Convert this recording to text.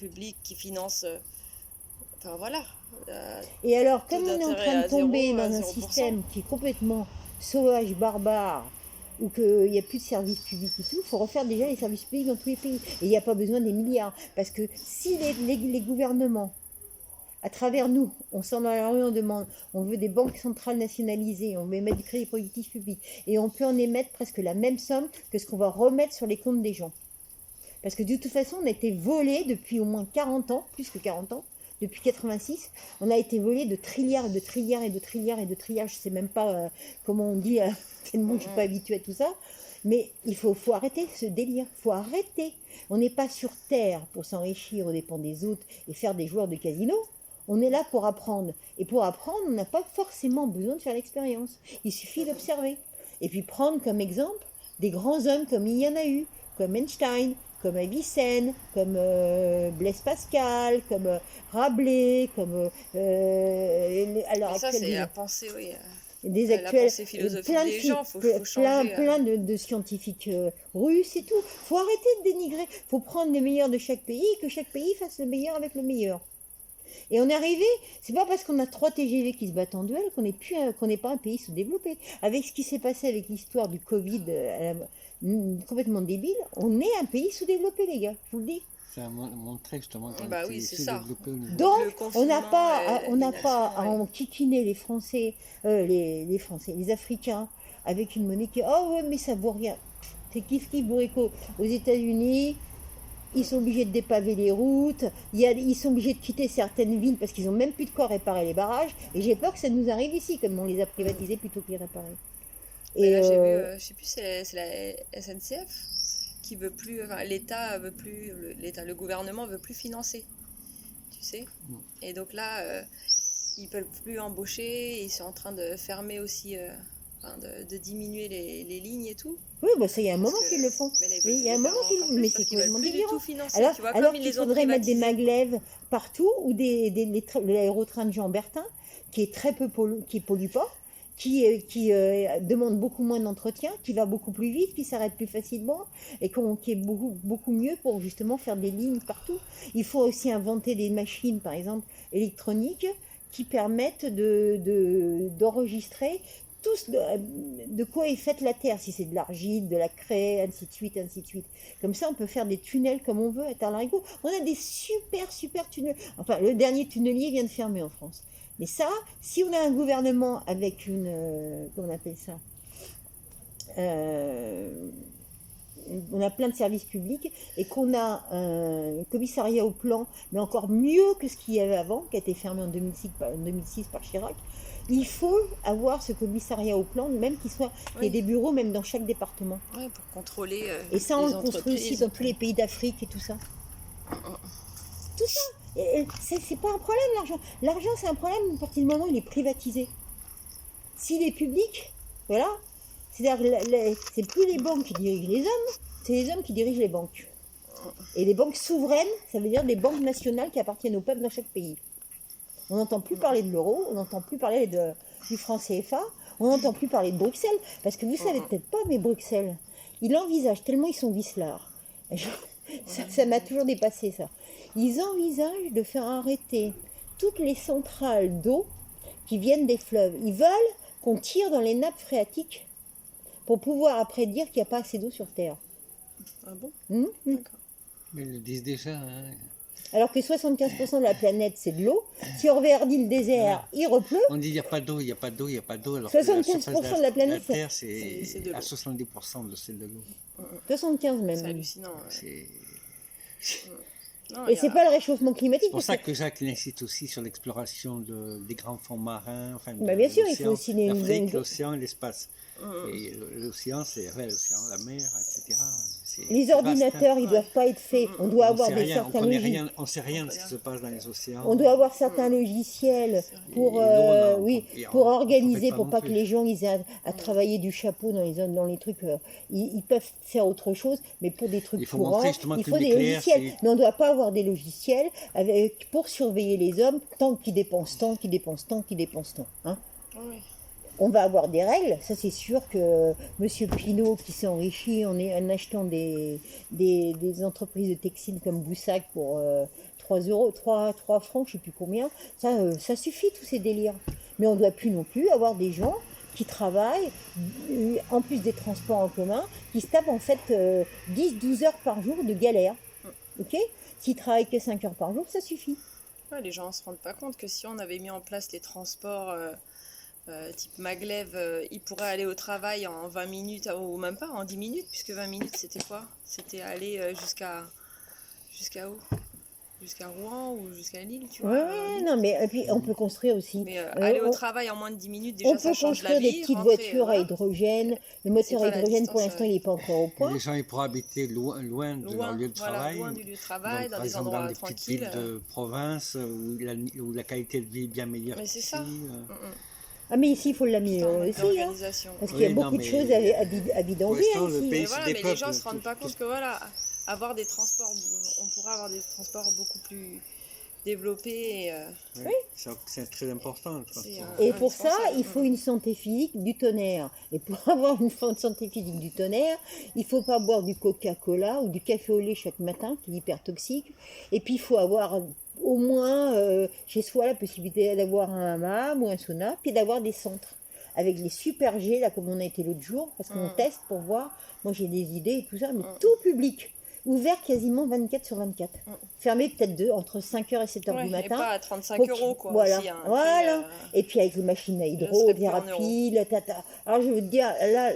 public qui finance, enfin voilà. Et alors, Taux comme on est en d'intérêt train de à tomber 0, dans à un 0%. système qui est complètement sauvage, barbare, où qu'il n'y a plus de services publics et tout, il faut refaire déjà les services publics dans tous les pays. Et il n'y a pas besoin des milliards. Parce que si les gouvernements, à travers nous, on sort dans la rue, on demande, on veut des banques centrales nationalisées, on veut émettre du crédit productif public, et on peut en émettre presque la même somme que ce qu'on va remettre sur les comptes des gens. Parce que de toute façon, on a été volé depuis au moins 40 ans, plus que 40 ans, depuis 86, on a été volé de trilliards et de trilliards et de trilliards et de trilliards, je ne sais même pas comment on dit, tellement je ne suis pas habituée à tout ça, mais il faut arrêter ce délire, il faut arrêter. On n'est pas sur Terre pour s'enrichir aux dépens des autres et faire des joueurs de casino, on est là pour apprendre. Et pour apprendre, on n'a pas forcément besoin de faire l'expérience, il suffit d'observer. Et puis prendre comme exemple des grands hommes comme il y en a eu, comme Einstein, comme Avicenne, comme Blaise Pascal, comme Rabelais, comme alors Ça, c'est la pensée, oui. des La actuels, pensée philosophique plein de des gens, faut changer. plein de scientifiques russes et tout. Faut arrêter de dénigrer. Faut prendre le meilleur de chaque pays et que chaque pays fasse le meilleur avec le meilleur. Et on est arrivé, c'est pas parce qu'on a 3 TGV qui se battent en duel qu'on n'est pas un pays sous-développé. Avec ce qui s'est passé avec l'histoire du Covid complètement débile, on est un pays sous-développé, les gars, je vous le dis. Ça a montré justement qu'on Bah était oui, c'est ça. sous-développé au niveau. Donc, Le on n'a confinement pas, et on n'a pas à l'inaction, enquiquiner les Français, les Africains, avec une monnaie qui, oh ouais, mais ça vaut rien. C'est kiff-kiff bourrico. Aux États-Unis, ils sont obligés de dépaver les routes, ils sont obligés de quitter certaines villes parce qu'ils n'ont même plus de quoi réparer les barrages. Et j'ai peur que ça nous arrive ici, comme on les a privatisés plutôt que les réparer. Mais là, j'ai vu, je sais plus, c'est la SNCF qui veut plus, enfin, l'État veut plus, le gouvernement veut plus financer, tu sais. Et donc là, ils peuvent plus embaucher, ils sont en train de fermer aussi, enfin, de diminuer les lignes et tout. Oui, bah ça, il y a un moment qu'ils le font. Mais là, Il y a un moment qu'ils le font, mais c'est complètement délirant. Alors qu'il faudrait mettre des maglèves partout, ou l'aérotrain de Jean Bertin, qui est très peu qui pollue pas, qui demande beaucoup moins d'entretien, qui va beaucoup plus vite, qui s'arrête plus facilement, et qui est beaucoup mieux pour justement faire des lignes partout. Il faut aussi inventer des machines, par exemple, électroniques, qui permettent d'enregistrer tous de quoi est faite la Terre, si c'est de l'argile, de la craie, ainsi de suite, ainsi de suite. Comme ça, on peut faire des tunnels comme on veut à Tarlarigot. On a des super tunnels. Enfin, le dernier tunnelier vient de fermer en France. Mais ça, si on a un gouvernement avec comment on appelle ça, on a plein de services publics et qu'on a un commissariat au plan, mais encore mieux que ce qu'il y avait avant, qui a été fermé en 2006 par Chirac. Il faut avoir ce commissariat au plan, même qu'il y ait des bureaux même dans chaque département. Oui, pour contrôler et ça, on le construit aussi dans tous les pays d'Afrique et tout ça. Tout ça, c'est pas un problème l'argent. L'argent, c'est un problème à partir du moment où il est privatisé. S'il est public, voilà, c'est-à-dire c'est plus les banques qui dirigent les hommes, c'est les hommes qui dirigent les banques. Et les banques souveraines, ça veut dire des banques nationales qui appartiennent au peuple dans chaque pays. On n'entend plus parler de l'euro, on n'entend plus parler du franc CFA, on n'entend plus parler de Bruxelles, parce que vous savez peut-être pas, mais Bruxelles, ils envisagent, tellement ils sont vicelards, ça m'a toujours dépassé ça, ils envisagent de faire arrêter toutes les centrales d'eau qui viennent des fleuves. Ils veulent qu'on tire dans les nappes phréatiques pour pouvoir après dire qu'il n'y a pas assez d'eau sur Terre. Ah bon? D'accord. Mais ils le disent déjà, hein. Alors que 75% de la planète, c'est de l'eau. Si on reverdit le désert, il repleut. On dit il n'y a pas d'eau, il n'y a pas d'eau, il n'y a pas d'eau. 75% de la planète, la Terre, c'est à 70% c'est de l'eau. 75 même. C'est hallucinant. Et c'est pas le réchauffement climatique. C'est pour ça que Jacques l'incite aussi sur l'exploration des grands fonds marins. Enfin, bien sûr, il faut aussi l'Afrique, l'océan et l'espace. Et l'océan, c'est l'océan, la mer, etc. Les ordinateurs, ils ne doivent pas être faits. On doit avoir certains logiciels. On ne sait rien de ce qui se passe dans les océans. On doit avoir certains logiciels pour organiser, pour pas que les gens ils aient à travailler du chapeau dans les trucs. Ils peuvent faire autre chose, mais pour des trucs courants, il faut des logiciels. Mais on ne doit pas avoir des logiciels pour surveiller les hommes tant qu'ils dépensent tant, qu'ils dépensent tant, qu'ils dépensent tant. Hein. Oui. On va avoir des règles, ça c'est sûr que M. Pinault qui s'est enrichi en achetant des entreprises de textile comme Boussac pour 3 euros, 3 francs, je sais plus combien, ça suffit tous ces délires. Mais on ne doit plus non plus avoir des gens qui travaillent, en plus des transports en commun, qui se tapent en fait 10-12 heures par jour de galère. Ok? S'ils travaillent que 5 heures par jour, ça suffit. Ouais, les gens ne se rendent pas compte que si on avait mis en place les transports type maglev, ils pourraient aller au travail en 20 minutes, ou même pas, en 10 minutes, puisque 20 minutes c'était quoi? C'était aller jusqu'à où? Jusqu'à Rouen ou jusqu'à Lille, tu vois. Ouais, non, mais et puis on peut construire aussi. Mais aller au on, travail en moins de 10 minutes, on déjà ça peut change la construire des vie. petites Rentrer, voitures à voilà. hydrogène. Le moteur pas à la hydrogène, pour distance, l'instant, il n'est pas encore au point. Les gens ils pourraient habiter loin de leur lieu de Voilà, travail. loin du lieu de travail, Donc, dans par des exemple, endroits dans les petites tranquilles. villes de province où la qualité de vie est bien meilleure Mais c'est qu'ici. ça. Ah, mais ici, il faut Tout en l'améliorer mode aussi, hein, d'organisation. parce qu'il y a Oui, non, beaucoup de mais choses à pour vidanger l'instant, le ici. pays Mais se voilà, mais les dépeuple. gens ne se rendent pas compte que voilà, avoir des transports, on pourrait avoir des transports beaucoup plus développés. Oui, c'est très important. Le C'est transport. Et pour ça, indispensable. il faut une santé physique du tonnerre. Et pour avoir une santé physique du tonnerre, il ne faut pas boire du Coca-Cola ou du café au lait chaque matin, qui est hyper toxique. Et puis, il faut avoir au moins chez soi la possibilité d'avoir un hammam ou un sauna, puis d'avoir des centres avec les super G, là, comme on a été l'autre jour, parce qu'on teste pour voir. Moi, j'ai des idées et tout ça, mais tout public. Ouvert quasiment 24/24. Fermé peut-être entre 5h et 7h Ouais, du et matin. pas à 35 Pour euros, quoi. Voilà, Aussi, hein. voilà. Puis, Et puis avec les machines à serait plus en hydrothérapie, la tata. Alors je veux te dire, là